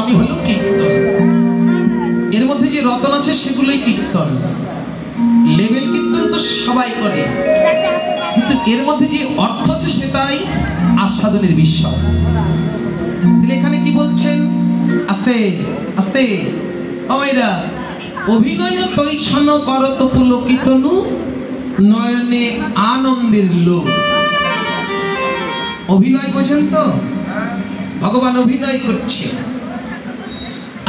সবই হলো কীর্তন। এর মধ্যে যে রতন আছে সেগুলোই কীর্তন। লেভেল কীর্তন তো সবাই করে, কিন্তু এর মধ্যে যে অর্থ আছে সেটাই আস্বাদনের বিষয়। তাহলে এখানে কি বলছেন? আস্তে আস্তে আমাইরা অভিনয় তৈছন্ন করত পুলকিতনু নয়নে আনন্দের লোক। অভিনয় বোঝেন তো? ভগবান অভিনয় করছে।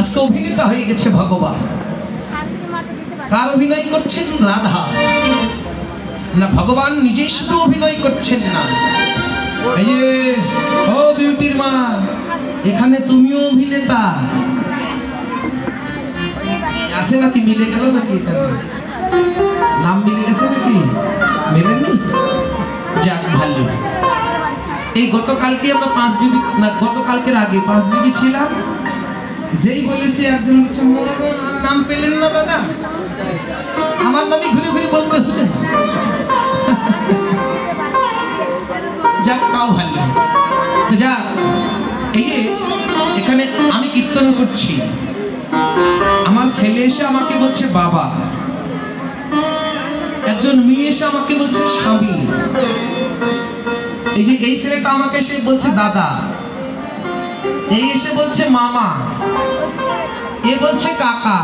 আজকে অভিনেতা হয়ে গেছে ভগবান। কার অভিনয় করছেন? রাধা না, ভগবান নিজেই শুধু অভিনয় করছেন না। এই যে ও বিউটির মা, এখানে তুমিও অভিনেতা। আসে নাকি? মিলে গেল নাকি? নাম মিলে গেছে নাকি? মেলেনি? যাক ভালো। এই গতকালকে আমরা 5 বিবি না, গতকালকের আগে 5 বিবি ছিলাম। যেই বলেছি একজন বলছে নাম পেলেন না দাদা, আমার নামই ঘুরে ঘুরে বলতে হলে। যাক তাও ভালো। যা এই যে এখানে আমি কীর্তন করছি, আমার ছেলে এসে আমাকে বলছে বাবা, একজন মেয়ে এসে আমাকে বলছে স্বামী, এই যে এই ছেলেটা আমাকে এসে বলছে দাদা, এই এসে বলছে মামা, এ বলছে কাকা।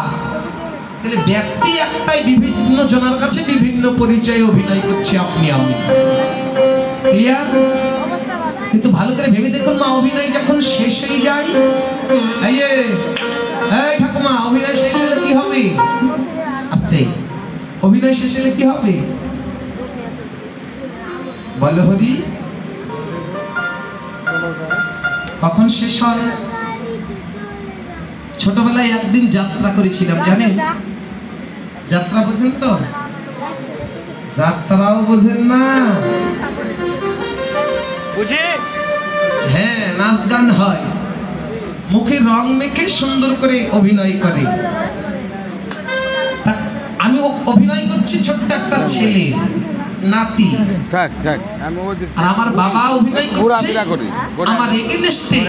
তাহলে ব্যক্তি একটাই, বিভিন্ন জনের কাছে বিভিন্ন পরিচয় অভিনয় করছে আপনি আমি। ক্লিয়ার? কিন্তু ভালো করে ভেবে দেখুন মা, অভিনয় যখন শেষ হয়ে যায়, এই ঠাকুমা অভিনয় শেষ হলে কি হবে? আস্তে, অভিনয় শেষ হলে কি হবে বলো হরি? কখন শেষ হয়? ছোটবেলায় একদিন যাত্রা করেছিলাম, জানেন? যাত্রা বোঝেন তো? যাত্রাও বোঝেন না? হ্যাঁ, নাচ গান হয়, মুখে রং মেখে সুন্দর করে অভিনয় করে। আমি অভিনয় করছি ছোট্ট একটা ছেলে, নাতি, আর আমার বাবা অভিনয় করছে আমার এগেইনস্টে।